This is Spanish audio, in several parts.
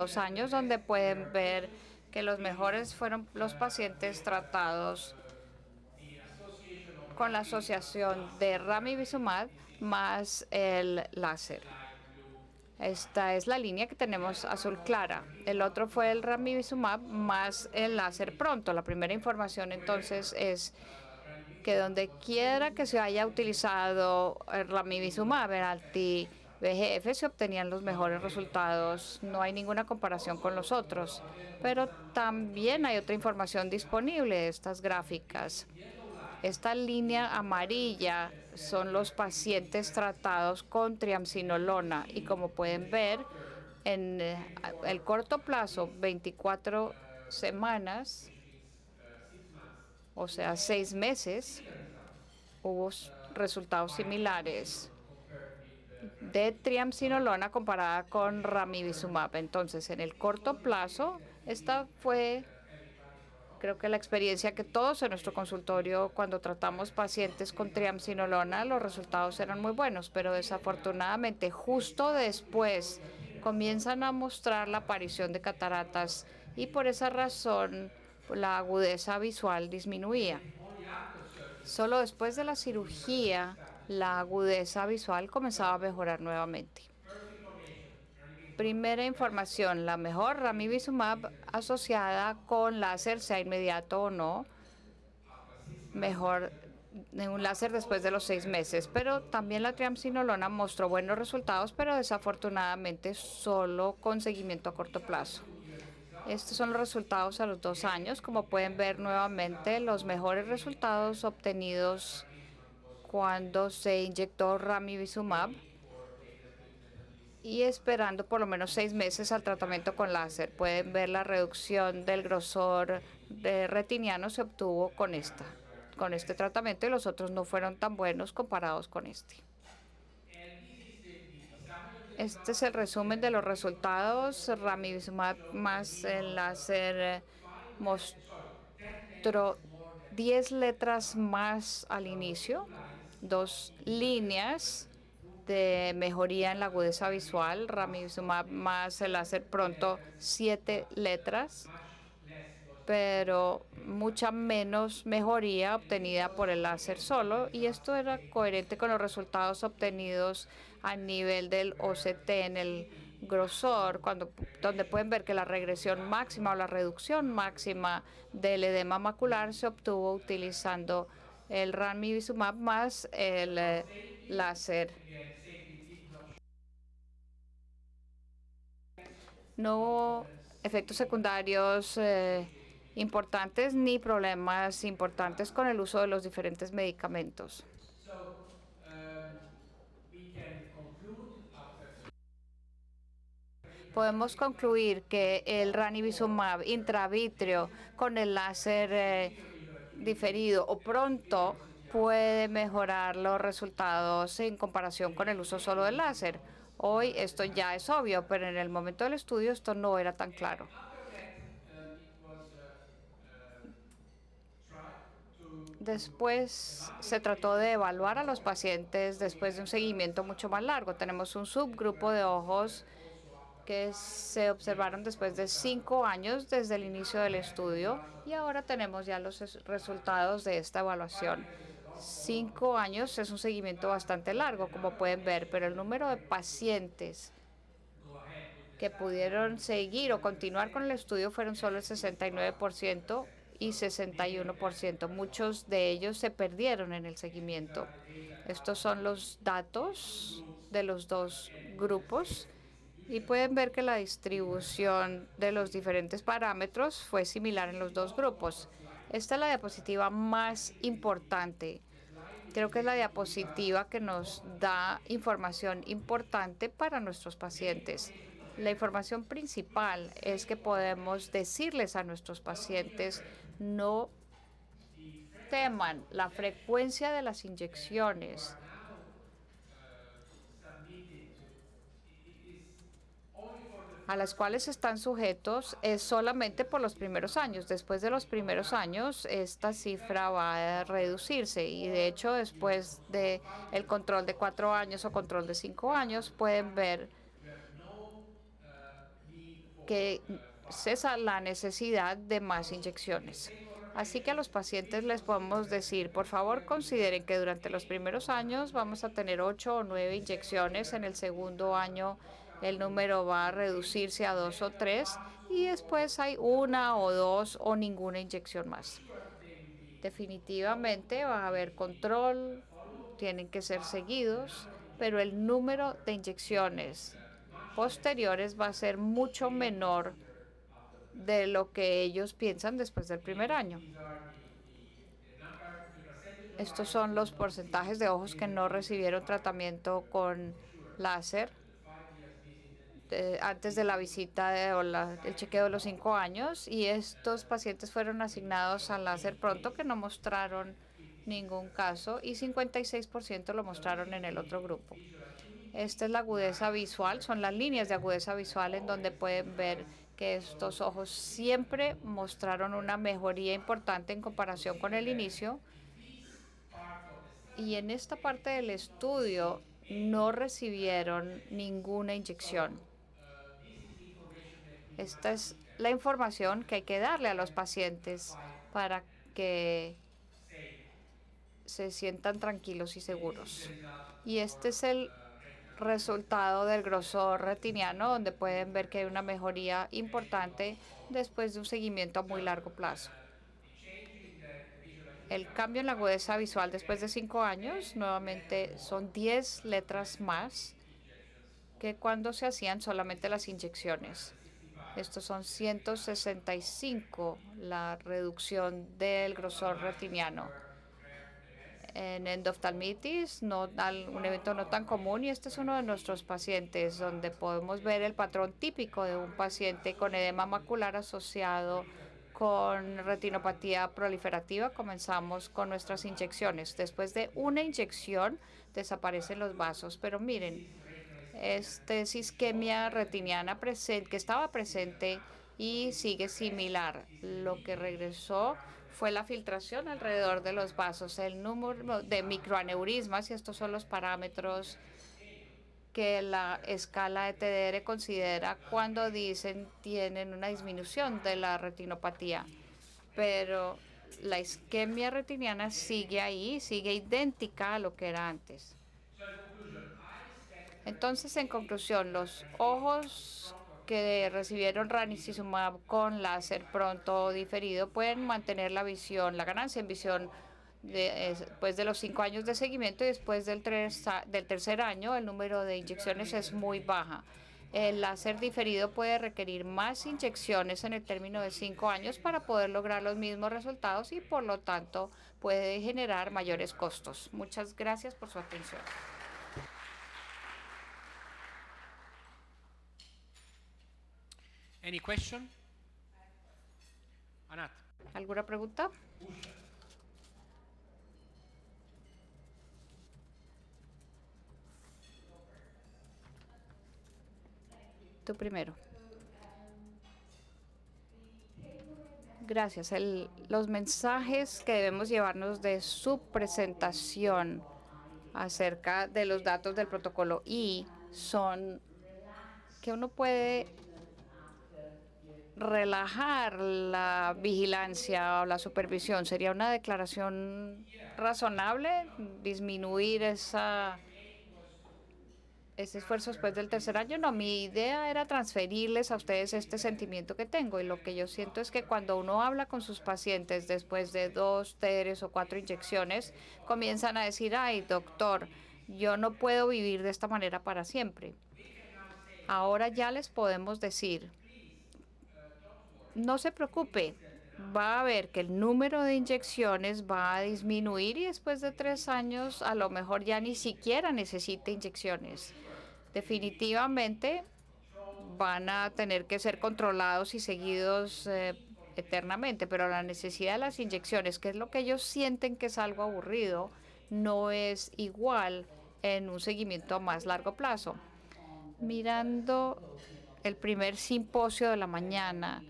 2 años, donde pueden ver que los mejores fueron los pacientes tratados con la asociación de Ranibizumab más el láser. Esta es la línea que tenemos azul clara. El otro fue el Ranibizumab más el láser pronto. La primera información entonces es que donde quiera que se haya utilizado el Ranibizumab, el anti-VEGF, se obtenían los mejores resultados. No hay ninguna comparación con los otros. Pero también hay otra información disponible, estas gráficas. Esta línea amarilla son los pacientes tratados con triamcinolona y como pueden ver, en el corto plazo, 24 semanas, o sea, 6 meses, hubo resultados similares de triamcinolona comparada con Ranibizumab. Entonces, en el corto plazo, esta fue, creo que la experiencia que todos en nuestro consultorio, cuando tratamos pacientes con triamcinolona, los resultados eran muy buenos, pero desafortunadamente justo después comienzan a mostrar la aparición de cataratas y por esa razón la agudeza visual disminuía. Solo después de la cirugía, la agudeza visual comenzaba a mejorar nuevamente. Primera información, la mejor Ranibizumab asociada con láser, sea inmediato o no, mejor un láser después de los 6 meses. Pero también la triamcinolona mostró buenos resultados, pero desafortunadamente solo con seguimiento a corto plazo. Estos son los resultados a los 2 años. Como pueden ver nuevamente, los mejores resultados obtenidos cuando se inyectó Ranibizumab y esperando por lo menos 6 meses al tratamiento con láser. Pueden ver la reducción del grosor de retiniano se obtuvo con este tratamiento y los otros no fueron tan buenos comparados con este. Este es el resumen de los resultados. Ranibizumab más el láser mostró 10 letras más al inicio, 2 líneas de mejoría en la agudeza visual, Ranibizumab más el láser pronto, 7 letras, pero mucha menos mejoría obtenida por el láser solo, y esto era coherente con los resultados obtenidos a nivel del OCT en el grosor, donde pueden ver que la regresión máxima o la reducción máxima del edema macular se obtuvo utilizando el Ranibizumab más el láser. No hubo efectos secundarios importantes ni problemas importantes con el uso de los diferentes medicamentos. Podemos concluir que el Ranibizumab intravítrea con el láser diferido o pronto puede mejorar los resultados en comparación con el uso solo del láser. Hoy esto ya es obvio, pero en el momento del estudio esto no era tan claro. Después se trató de evaluar a los pacientes después de un seguimiento mucho más largo. Tenemos un subgrupo de ojos que se observaron después de 5 años desde el inicio del estudio y ahora tenemos ya los resultados de esta evaluación. 5 años es un seguimiento bastante largo, como pueden ver, pero el número de pacientes que pudieron seguir o continuar con el estudio fueron solo el 69% y 61%. Muchos de ellos se perdieron en el seguimiento. Estos son los datos de los dos grupos y pueden ver que la distribución de los diferentes parámetros fue similar en los dos grupos. Esta es la diapositiva más importante. Creo que es la diapositiva que nos da información importante para nuestros pacientes. La información principal es que podemos decirles a nuestros pacientes no teman la frecuencia de las inyecciones. A las cuales están sujetos es solamente por los primeros años. Después de los primeros años, esta cifra va a reducirse y de hecho después de el control de 4 años o control de 5 años pueden ver que cesa la necesidad de más inyecciones. Así que a los pacientes les podemos decir, por favor, consideren que durante los primeros años vamos a tener 8 o 9 inyecciones. En el segundo año el número va a reducirse a 2 o 3 y después hay una o dos o ninguna inyección más. Definitivamente va a haber control, tienen que ser seguidos, pero el número de inyecciones posteriores va a ser mucho menor de lo que ellos piensan después del primer año. Estos son los porcentajes de ojos que no recibieron tratamiento con láser antes de la visita el chequeo de los 5 años, y estos pacientes fueron asignados al láser pronto que no mostraron ningún caso y 56% lo mostraron en el otro grupo. Esta es la agudeza visual, son las líneas de agudeza visual en donde pueden ver que estos ojos siempre mostraron una mejoría importante en comparación con el inicio. Y en esta parte del estudio no recibieron ninguna inyección. Esta es la información que hay que darle a los pacientes para que se sientan tranquilos y seguros. Y este es el resultado del grosor retiniano, donde pueden ver que hay una mejoría importante después de un seguimiento a muy largo plazo. El cambio en la agudeza visual después de 5 años, nuevamente, son 10 letras más que cuando se hacían solamente las inyecciones. Estos son 165 la reducción del grosor retiniano. En endoftalmitis, un evento no tan común, y este es uno de nuestros pacientes donde podemos ver el patrón típico de un paciente con edema macular asociado con retinopatía proliferativa. Comenzamos con nuestras inyecciones. Después de una inyección desaparecen los vasos, pero miren, esta es isquemia retiniana que estaba presente y sigue similar. Lo que regresó fue la filtración alrededor de los vasos, el número de microaneurismas, y estos son los parámetros que la escala de TDR considera cuando dicen tienen una disminución de la retinopatía. Pero la isquemia retiniana sigue ahí, sigue idéntica a lo que era antes. Entonces, en conclusión, los ojos que recibieron ranibizumab con láser pronto o diferido pueden mantener la visión, la ganancia en visión después de los 5 años de seguimiento, y después del tercer año el número de inyecciones es muy baja. El láser diferido puede requerir más inyecciones en el término de 5 años para poder lograr los mismos resultados y por lo tanto puede generar mayores costos. Muchas gracias por su atención. Any question? Anat. ¿Alguna pregunta? Tú primero. Gracias. Los mensajes que debemos llevarnos de su presentación acerca de los datos del protocolo I son que uno puede relajar la vigilancia o la supervisión. ¿Sería una declaración razonable disminuir ese esfuerzo después del tercer año? No, mi idea era transferirles a ustedes este sentimiento que tengo, y lo que yo siento es que cuando uno habla con sus pacientes después de 2, 3 o 4 inyecciones, comienzan a decir, ay, doctor, yo no puedo vivir de esta manera para siempre. Ahora ya les podemos decir, no se preocupe, va a ver que el número de inyecciones va a disminuir y después de 3 años a lo mejor ya ni siquiera necesita inyecciones. Definitivamente van a tener que ser controlados y seguidos eternamente, pero la necesidad de las inyecciones, que es lo que ellos sienten que es algo aburrido, no es igual en un seguimiento a más largo plazo. Mirando el primer simposio de la mañana,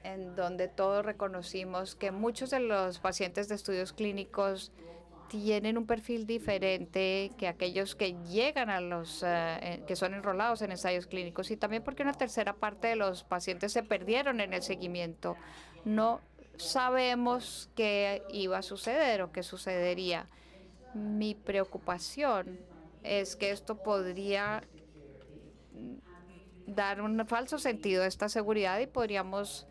en donde todos reconocimos que muchos de los pacientes de estudios clínicos tienen un perfil diferente que aquellos que llegan a que son enrolados en ensayos clínicos, y también porque una tercera parte de los pacientes se perdieron en el seguimiento. No sabemos qué iba a suceder o qué sucedería. Mi preocupación es que esto podría dar un falso sentido a esta seguridad y podríamos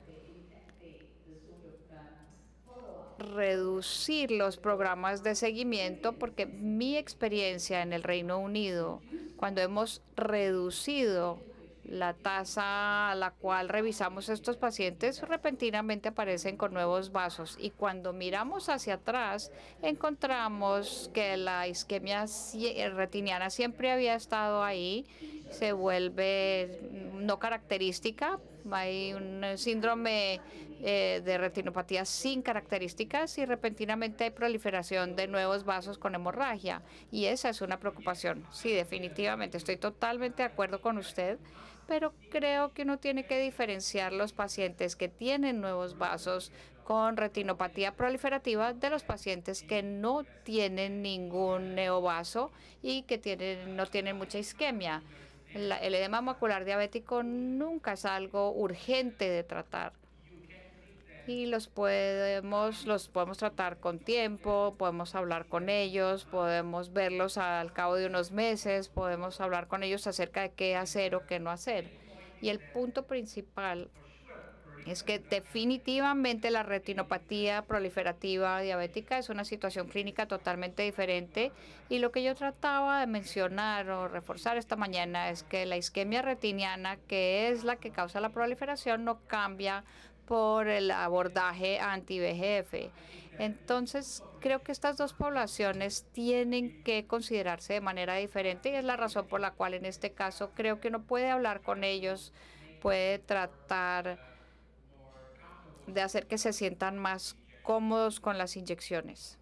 reducir los programas de seguimiento, porque mi experiencia en el Reino Unido, cuando hemos reducido la tasa a la cual revisamos estos pacientes, repentinamente aparecen con nuevos vasos. Y cuando miramos hacia atrás, encontramos que la isquemia retiniana siempre había estado ahí, se vuelve no característica. Hay un síndrome de retinopatía sin características y repentinamente hay proliferación de nuevos vasos con hemorragia. Y esa es una preocupación. Sí, definitivamente, estoy totalmente de acuerdo con usted, pero creo que uno tiene que diferenciar los pacientes que tienen nuevos vasos con retinopatía proliferativa de los pacientes que no tienen ningún neovaso y que no tienen mucha isquemia. El edema macular diabético nunca es algo urgente de tratar y los podemos tratar con tiempo, podemos hablar con ellos, podemos verlos al cabo de unos meses, podemos hablar con ellos acerca de qué hacer o qué no hacer. Y el punto principal es que definitivamente la retinopatía proliferativa diabética es una situación clínica totalmente diferente, y lo que yo trataba de mencionar o reforzar esta mañana es que la isquemia retiniana, que es la que causa la proliferación, no cambia por el abordaje anti-VEGF. Entonces, creo que estas dos poblaciones tienen que considerarse de manera diferente, y es la razón por la cual en este caso creo que uno puede hablar con ellos, puede tratar de hacer que se sientan más cómodos con las inyecciones.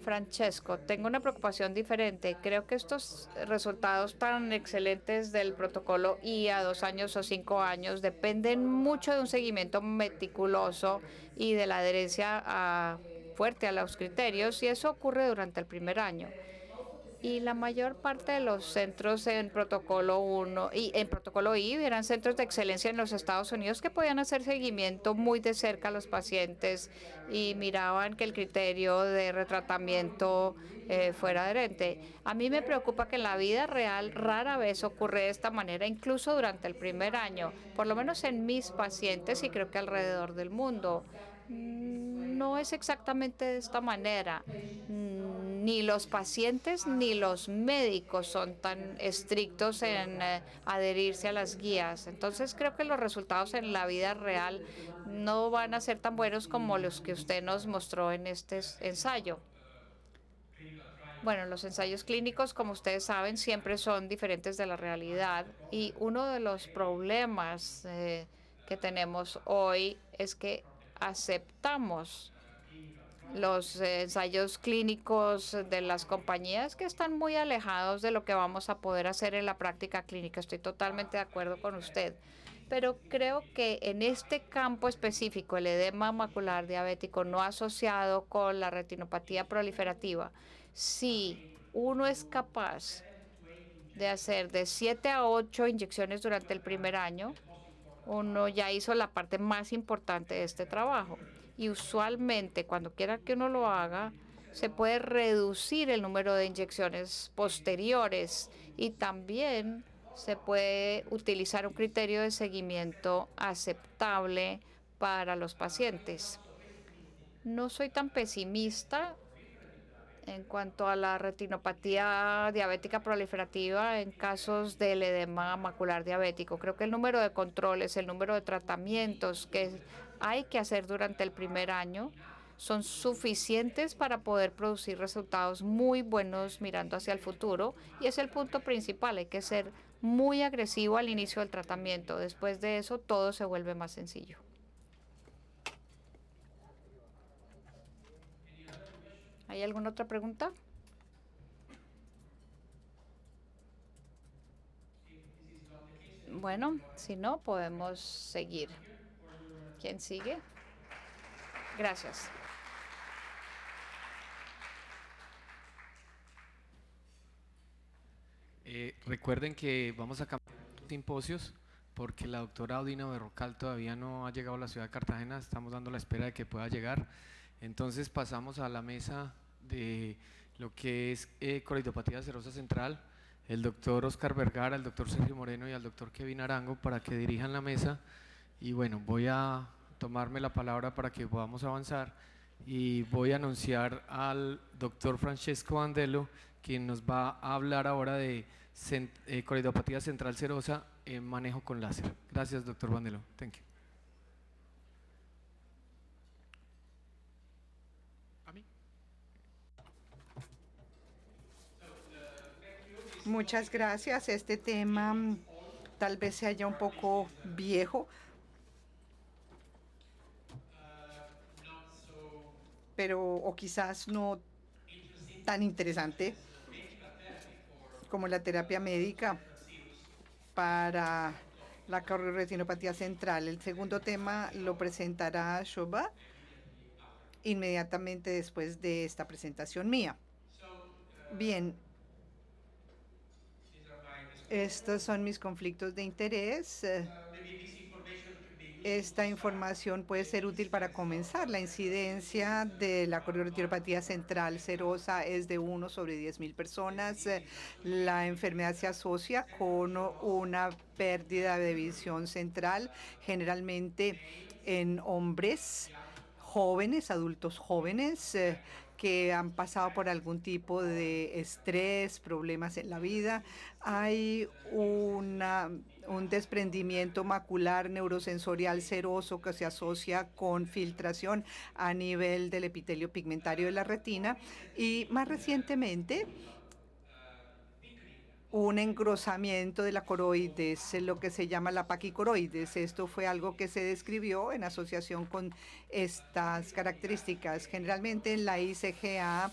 Francesco, tengo una preocupación diferente. Creo que estos resultados tan excelentes del protocolo I a 2 años o 5 años dependen mucho de un seguimiento meticuloso y de la adherencia fuerte a los criterios, y eso ocurre durante el primer año. Y la mayor parte de los centros en protocolo 1 y en protocolo I eran centros de excelencia en los Estados Unidos que podían hacer seguimiento muy de cerca a los pacientes y miraban que el criterio de retratamiento fuera adherente. A mí me preocupa que en la vida real rara vez ocurre de esta manera, incluso durante el primer año, por lo menos en mis pacientes y creo que alrededor del mundo. No es exactamente de esta manera. Ni los pacientes ni los médicos son tan estrictos en adherirse a las guías. Entonces creo que los resultados en la vida real no van a ser tan buenos como los que usted nos mostró en este ensayo. Bueno, los ensayos clínicos, como ustedes saben, siempre son diferentes de la realidad, y uno de los problemas que tenemos hoy es que aceptamos los ensayos clínicos de las compañías que están muy alejados de lo que vamos a poder hacer en la práctica clínica. Estoy totalmente de acuerdo con usted. Pero creo que en este campo específico, el edema macular diabético no asociado con la retinopatía proliferativa, si uno es capaz de hacer de 7 a 8 inyecciones durante el primer año, uno ya hizo la parte más importante de este trabajo. Y usualmente, cuando quiera que uno lo haga, se puede reducir el número de inyecciones posteriores, y también se puede utilizar un criterio de seguimiento aceptable para los pacientes. No soy tan pesimista en cuanto a la retinopatía diabética proliferativa en casos del edema macular diabético. Creo que el número de controles, el número de tratamientos que hay que hacer durante el primer año son suficientes para poder producir resultados muy buenos mirando hacia el futuro, y es el punto principal. Hay que ser muy agresivo al inicio del tratamiento. Después de eso, todo se vuelve más sencillo. ¿Hay alguna otra pregunta? Bueno, si no, podemos seguir. ¿Quién sigue? Gracias. Recuerden que vamos a cambiar los simposios porque la doctora Audina Berrocal todavía no ha llegado a la ciudad de Cartagena, estamos dando la espera de que pueda llegar. Entonces pasamos a la mesa de lo que es coroidopatía serosa central, el doctor Oscar Vergara, el doctor Sergio Moreno y el doctor Kevin Arango para que dirijan la mesa. Y bueno, voy a tomarme la palabra para que podamos avanzar y voy a anunciar al doctor Francesco Andelo, quien nos va a hablar ahora de coroidopatía central serosa en manejo con láser. Gracias, doctor Bandelo. Thank you. Muchas gracias. Este tema tal vez sea ya un poco viejo, pero o quizás no tan interesante como la terapia médica para la retinopatía central. El segundo tema lo presentará Shobha inmediatamente después de esta presentación mía. Bien, estos son mis conflictos de interés. Esta información puede ser útil para comenzar. La incidencia de la retinopatía central serosa es de 1 sobre 10.000 personas. La enfermedad se asocia con una pérdida de visión central, generalmente en hombres jóvenes, adultos jóvenes, que han pasado por algún tipo de estrés, problemas en la vida. Hay un desprendimiento macular neurosensorial seroso que se asocia con filtración a nivel del epitelio pigmentario de la retina y más recientemente un engrosamiento de la coroides, lo que se llama la paquicoroides. Esto fue algo que se describió en asociación con estas características. Generalmente en la ICGA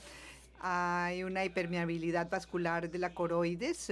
hay una hipermeabilidad vascular de la coroides